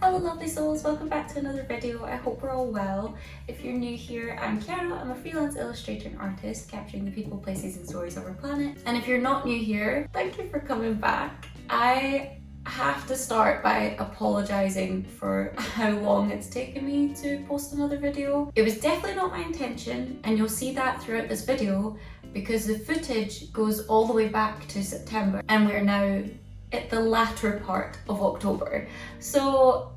Hello lovely souls, welcome back to another video. I hope we're all well. If you're new here, I'm Chiara. I'm a freelance illustrator and artist capturing the people, places and stories of our planet. And if you're not new here, thank you for coming back. I have to start by apologising for how long it's taken me to post another video. It was definitely not my intention, and you'll see that throughout this video because the footage goes all the way back to September and we're now at the latter part of October. So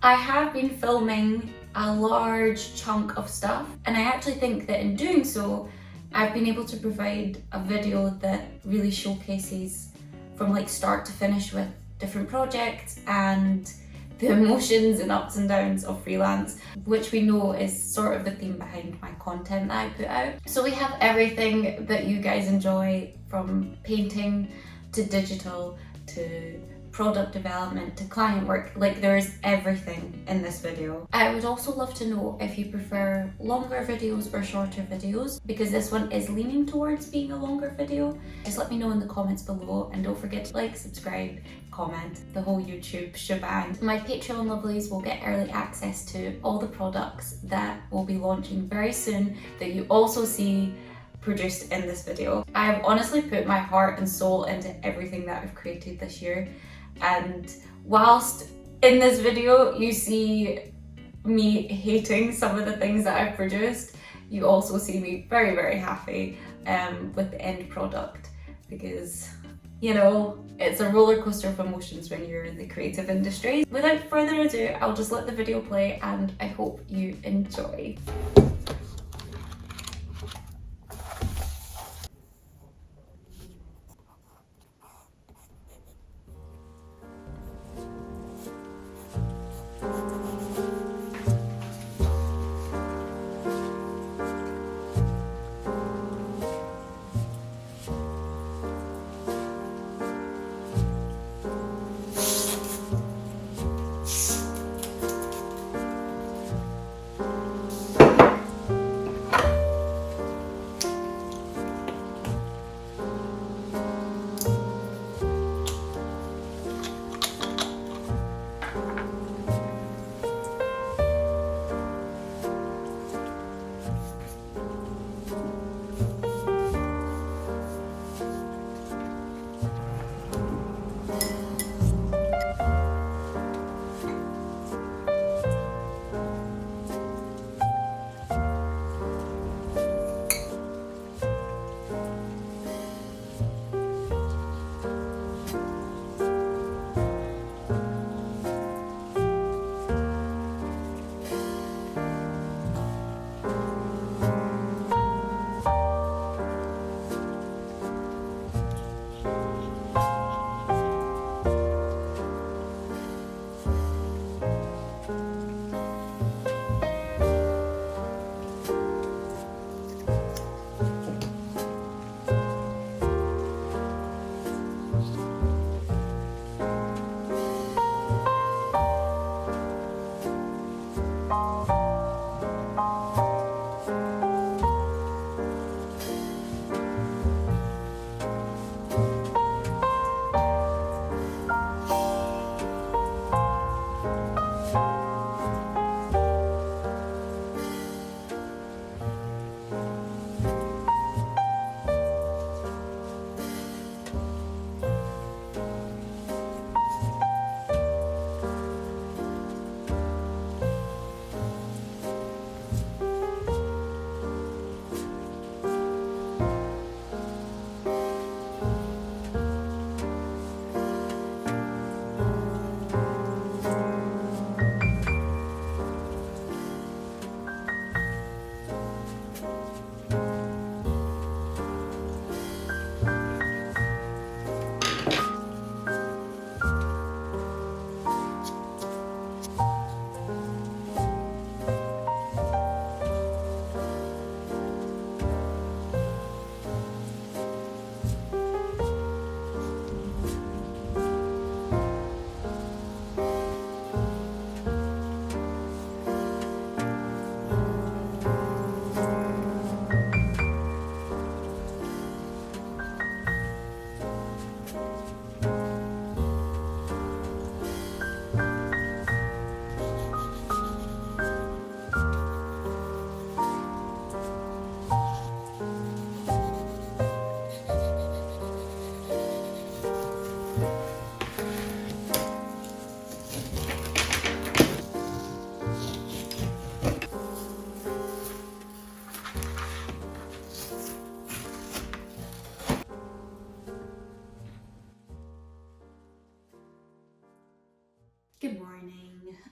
I have been filming a large chunk of stuff, and I actually think that in doing so, I've been able to provide a video that really showcases from like start to finish with different projects and the emotions and ups and downs of freelance, which we know is sort of the theme behind my content that I put out. So we have everything that you guys enjoy, from painting to digital to product development to client work. Like, there is everything in this video. I would also love to know if you prefer longer videos or shorter videos, because this one is leaning towards being a longer video. Just let me know in the comments below, and don't forget to like, subscribe, comment, the whole YouTube shebang. My Patreon lovelies will get early access to all the products that will be launching very soon that you also see produced in this video. I've honestly put my heart and soul into everything that I've created this year, and whilst in this video you see me hating some of the things that I've produced, you also see me very, very happy with the end product, because you know, it's a roller coaster of emotions when you're in the creative industry. Without further ado, I'll just let the video play and I hope you enjoy.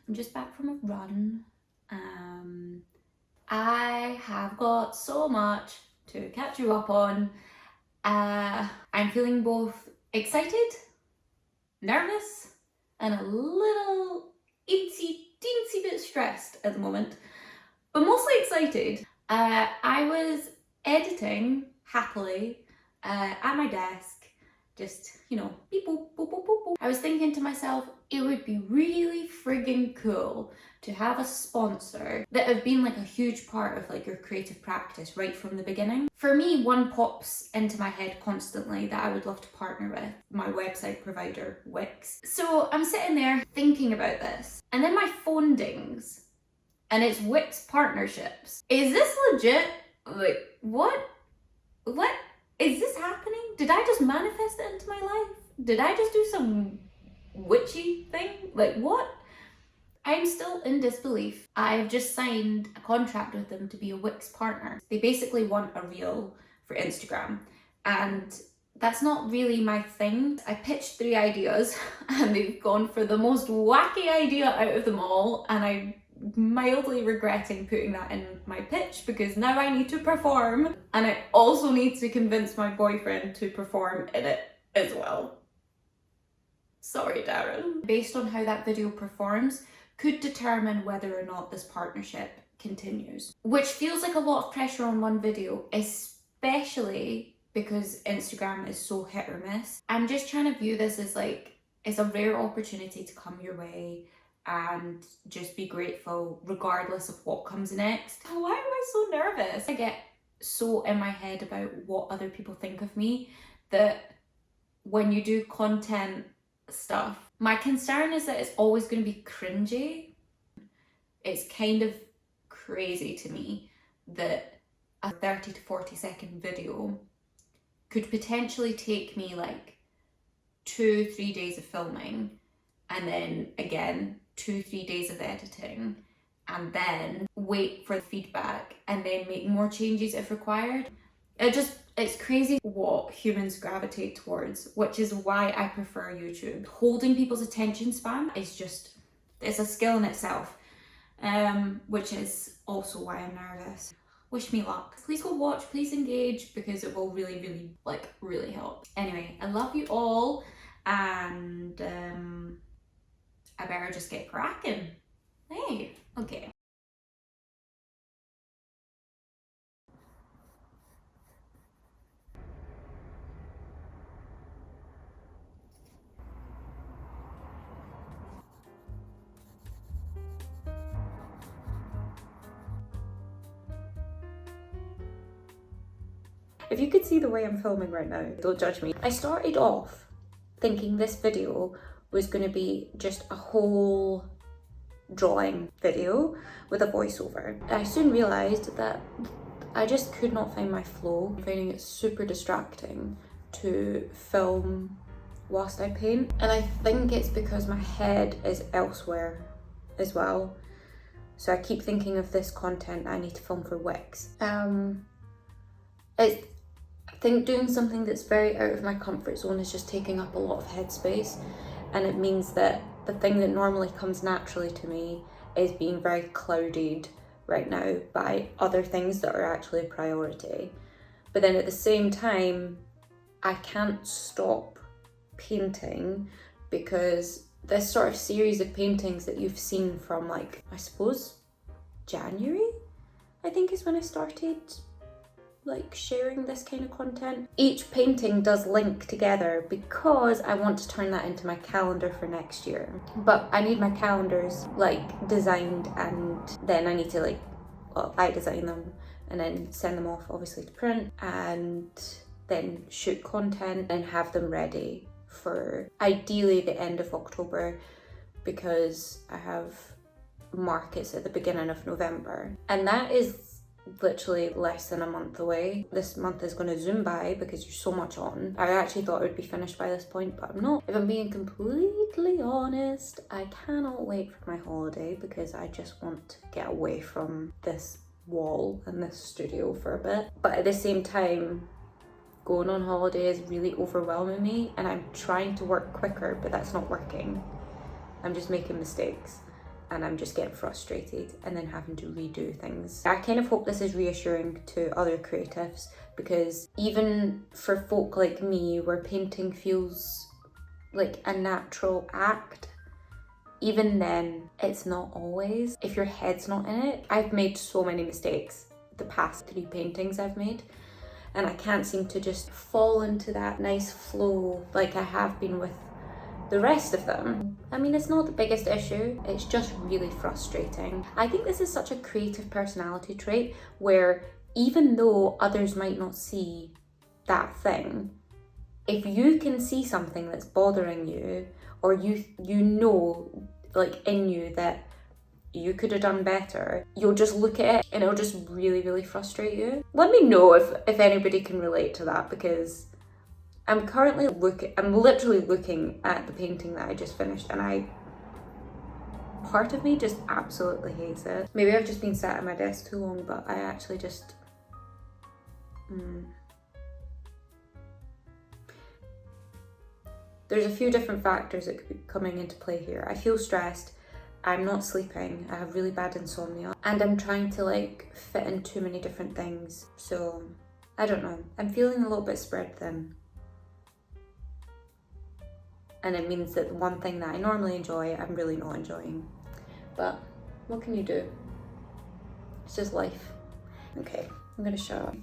I'm just back from a run. I have got so much to catch you up on. I'm feeling both excited, nervous, and a little teensy bit stressed at the moment, but mostly excited. I was editing happily at my desk, just, you know, beep boop, boop, boop, boop, boop. I was thinking to myself, it would be really friggin' cool to have a sponsor that have been like a huge part of like your creative practice right from the beginning. For me, one pops into my head constantly that I would love to partner with, my website provider, Wix. So I'm sitting there thinking about this, and then my phone dings, and it's Wix partnerships. Is this legit? Like, what? What? Is this happening? Did I just manifest it into my life? Did I just do some witchy thing? Like, what? I'm still in disbelief. I've just signed a contract with them to be a Wix partner. They basically want a reel for Instagram, and that's not really my thing. I pitched 3 ideas and they've gone for the most wacky idea out of them all, and I'm mildly regretting putting that in my pitch because now I need to perform, and I also need to convince my boyfriend to perform in it as well. Sorry, Darren. Based on how that video performs, could determine whether or not this partnership continues, which feels like a lot of pressure on one video, especially because Instagram is so hit or miss. I'm just trying to view this as like, it's a rare opportunity to come your way and just be grateful regardless of what comes next. Why am I so nervous? I get so in my head about what other people think of me that when you do content stuff, my concern is that it's always going to be cringy. It's kind of crazy to me that a 30 to 40 second video could potentially take me like 2-3 days of filming, and then again 2-3 days of editing, and then wait for the feedback and then make more changes if required. It's crazy what humans gravitate towards, which is why I prefer YouTube. Holding people's attention span is just, it's a skill in itself, which is also why I'm nervous. Wish me luck. Please go watch, please engage, because it will really help. Anyway, I love you all, and I better just get cracking. Hey, okay. If you could see the way I'm filming right now, don't judge me. I started off thinking this video was going to be just a whole drawing video with a voiceover. I soon realised that I just could not find my flow. I'm finding it super distracting to film whilst I paint, and I think it's because my head is elsewhere as well. So I keep thinking of this content I need to film for Wix. I think doing something that's very out of my comfort zone is just taking up a lot of headspace, and it means that the thing that normally comes naturally to me is being very clouded right now by other things that are actually a priority. But then at the same time, I can't stop painting, because this sort of series of paintings that you've seen from, like, I suppose January, I think is when I started like sharing this kind of content. Each painting does link together because I want to turn that into my calendar for next year. But I need my calendars like designed, and then I need to I design them and then send them off obviously to print, and then shoot content and have them ready for ideally the end of October, because I have markets at the beginning of November, and that is literally less than a month away. This month is going to zoom by because there's so much on. I actually thought it would be finished by this point, but I'm not. If I'm being completely honest, I cannot wait for my holiday because I just want to get away from this wall and this studio for a bit. But at the same time, going on holiday is really overwhelming me, and I'm trying to work quicker, but that's not working. I'm just making mistakes. and I'm just getting frustrated and then having to redo things. I kind of hope this is reassuring to other creatives, because even for folk like me where painting feels like a natural act, even then it's not always, if your head's not in it. I've made so many mistakes the past 3 paintings I've made, and I can't seem to just fall into that nice flow like I have been with the rest of them. I mean, it's not the biggest issue, it's just really frustrating. I think this is such a creative personality trait where even though others might not see that thing, if you can see something that's bothering you, or you know, like in you, that you could have done better, you'll just look at it and it'll just really, really frustrate you. Let me know if anybody can relate to that, because I'm literally looking at the painting that I just finished, and part of me just absolutely hates it. Maybe I've just been sat at my desk too long, but I actually just, There's a few different factors that could be coming into play here. I feel stressed, I'm not sleeping, I have really bad insomnia, and I'm trying to like fit in too many different things. So, I don't know, I'm feeling a little bit spread thin. And it means that one thing that I normally enjoy, I'm really not enjoying. But what can you do? It's just life. Okay, I'm gonna shut up.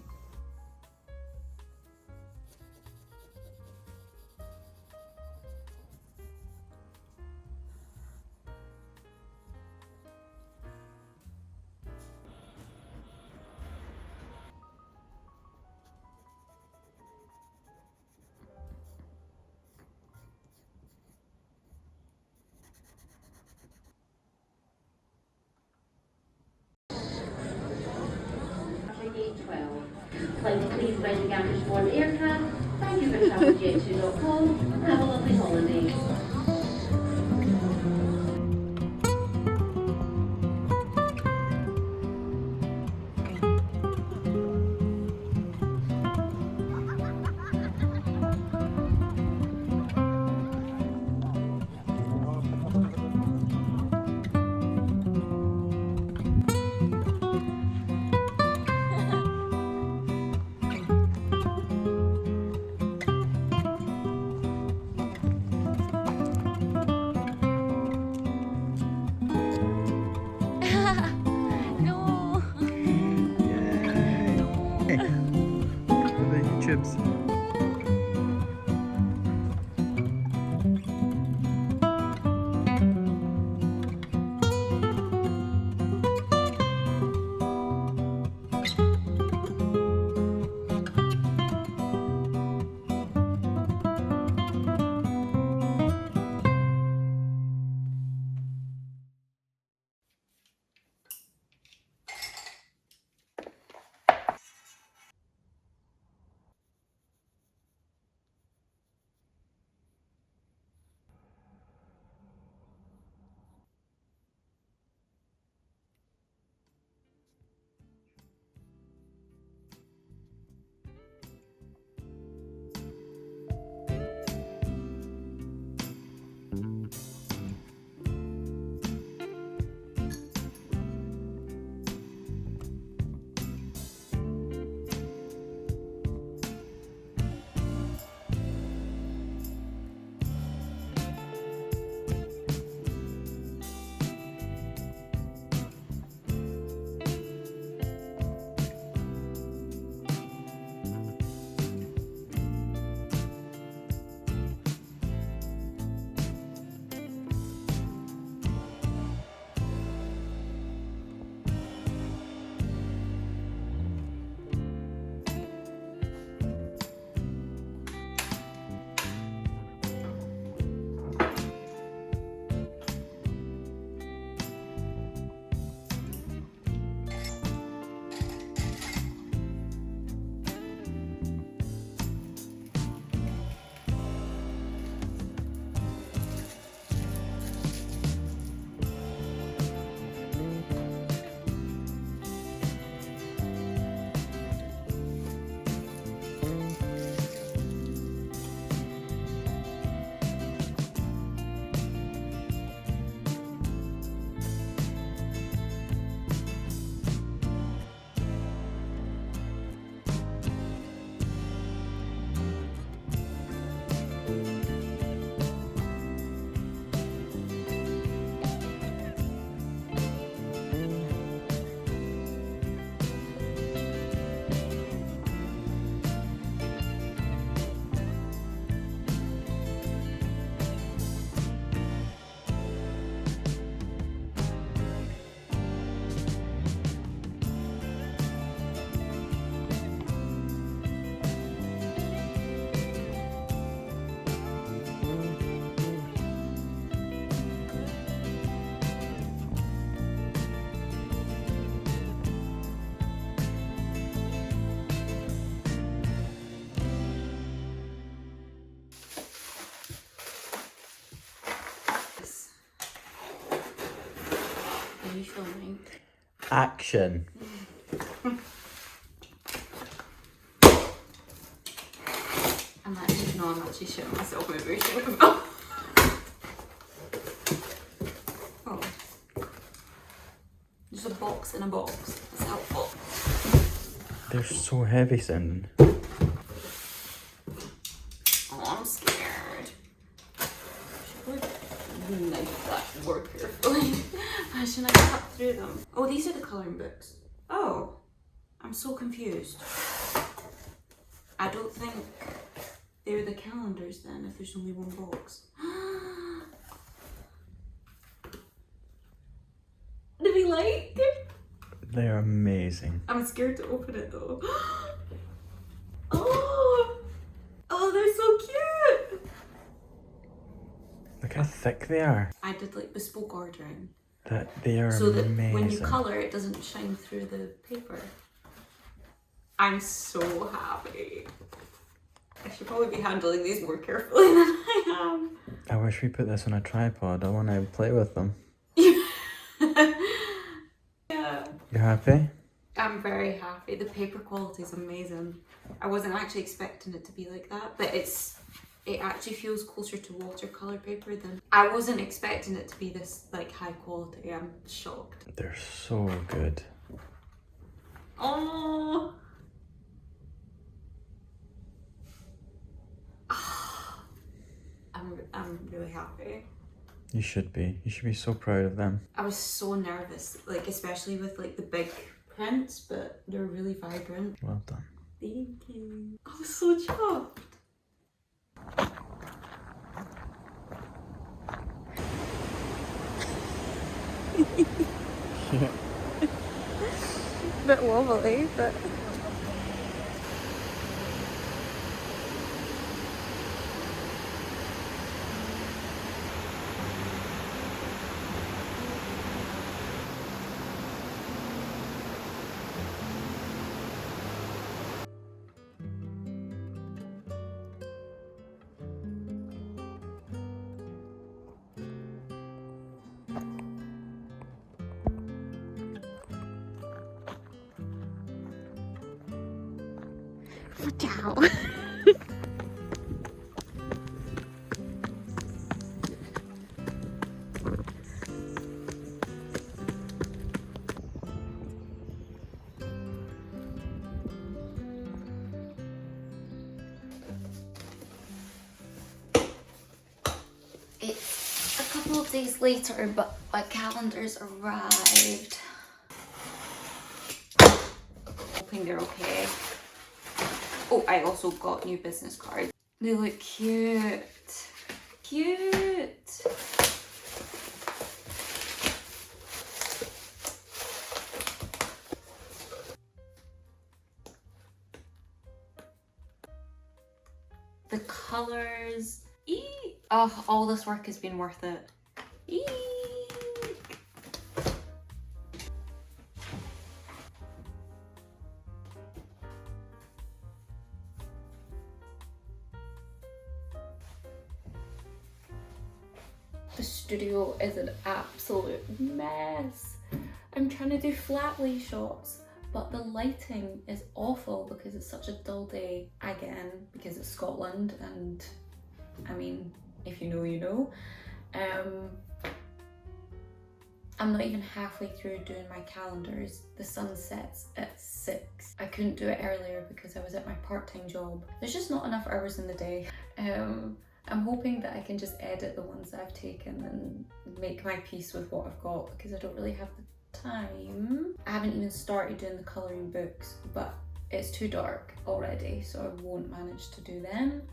Flight please by the Gatwick Born aircraft. Thank you for traveljet2.com and have a lovely holiday. are you filming? Action. I'm actually shitting myself. Maybe shitting myself. Oh. There's a box in a box. That's helpful. They're so heavy sounding. Oh, I'm scared. Should I knife that more carefully? Imagine I cut through them. Oh, these are the colouring books. Oh, I'm so confused. I don't think they're the calendars then, if there's only one box. Do we like? They're amazing. I'm scared to open it though. Oh, they're so cute. Look how thick they are. I did like bespoke ordering. They are so amazing. that when you colour it doesn't shine through the paper. I'm so happy. I should probably be handling these more carefully than I am. I wish we put this on a tripod. I want to play with them. Yeah. You happy? I'm very happy. The paper quality is amazing. I wasn't actually expecting it to be like that, but it actually feels closer to watercolor paper than I wasn't expecting it to be this like high quality. I'm shocked. They're so good. Oh. I'm really happy. You should be. You should be so proud of them. I was so nervous, like especially with like the big prints, but they're really vibrant. Well done. Thank you. I was so chuffed. Yeah. Bit wobbly, but. Ciao. It's a couple of days later, but my calendar's arrived. Hoping they're okay. Oh, I also got new business cards. They look cute. Cute. The colors. Eek. Oh, all this work has been worth it. Eek. The studio is an absolute mess. I'm trying to do flat lay shots, but the lighting is awful because it's such a dull day again, because it's Scotland, and I mean, if you know, you know. I'm not even halfway through doing my calendars. The sun sets at 6. I couldn't do it earlier because I was at my part-time job. There's just not enough hours in the day. I'm hoping that I can just edit the ones that I've taken and make my peace with what I've got, because I don't really have the time. I haven't even started doing the colouring books, but it's too dark already, so I won't manage to do them.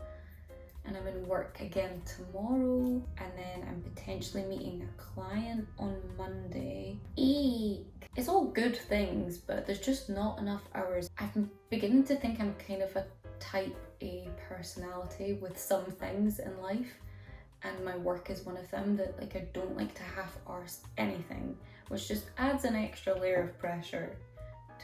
And I'm in work again tomorrow, and then I'm potentially meeting a client on Monday. Eek! It's all good things, but there's just not enough hours. I'm beginning to think I'm kind of a type A personality with some things in life, and my work is one of them, that like I don't like to half-arse anything, which just adds an extra layer of pressure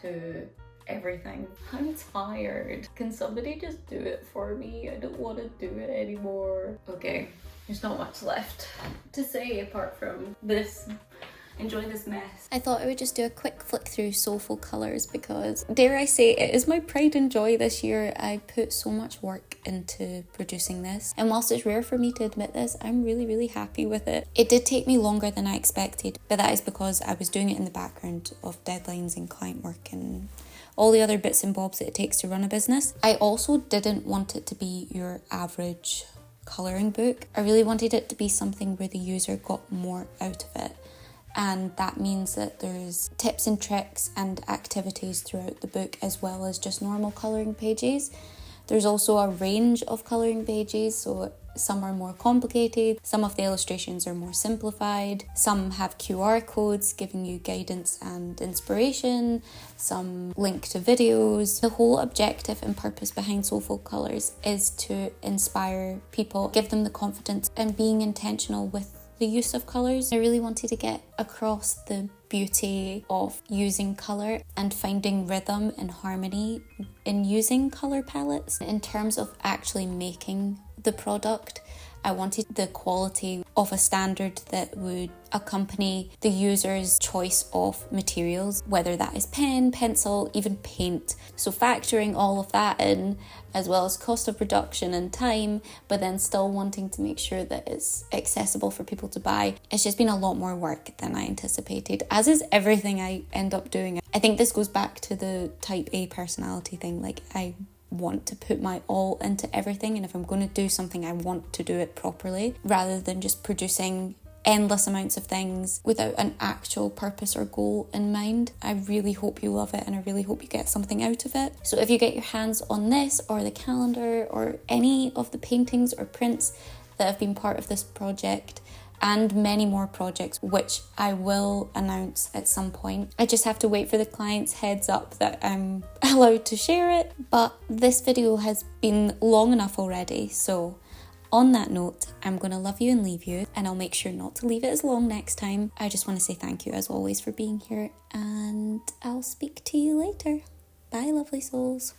to everything. I'm tired. Can somebody just do it for me? I don't want to do it anymore. Okay, there's not much left to say apart from this enjoy this mess. I thought I would just do a quick flick through Soulful colours because, dare I say, it is my pride and joy this year. I put so much work into producing this, and whilst it's rare for me to admit this, I'm really happy with it. It did take me longer than I expected, but that is because I was doing it in the background of deadlines and client work and all the other bits and bobs that it takes to run a business. I also didn't want it to be your average colouring book. I really wanted it to be something where the user got more out of it. And that means that there's tips and tricks and activities throughout the book, as well as just normal colouring pages. There's also a range of colouring pages, so some are more complicated, some of the illustrations are more simplified, some have QR codes giving you guidance and inspiration, some link to videos. The whole objective and purpose behind Soulful Colours is to inspire people, give them the confidence in being intentional with the use of colours. I really wanted to get across the beauty of using colour and finding rhythm and harmony in using colour palettes. In terms of actually making the product, I wanted the quality of a standard that would accompany the user's choice of materials, whether that is pen, pencil, even paint. So factoring all of that in, as well as cost of production and time, but then still wanting to make sure that it's accessible for people to buy. It's just been a lot more work than I anticipated, as is everything I end up doing. I think this goes back to the type A personality thing. Like, I want to put my all into everything, and if I'm going to do something, I want to do it properly rather than just producing endless amounts of things without an actual purpose or goal in mind. I really hope you love it, and I really hope you get something out of it. So if you get your hands on this or the calendar or any of the paintings or prints that have been part of this project, and many more projects which I will announce at some point, I just have to wait for the client's heads up that I'm allowed to share it. But this video has been long enough already, so on that note, I'm going to love you and leave you, and I'll make sure not to leave it as long next time. I just want to say thank you as always for being here, and I'll speak to you later. Bye, lovely souls.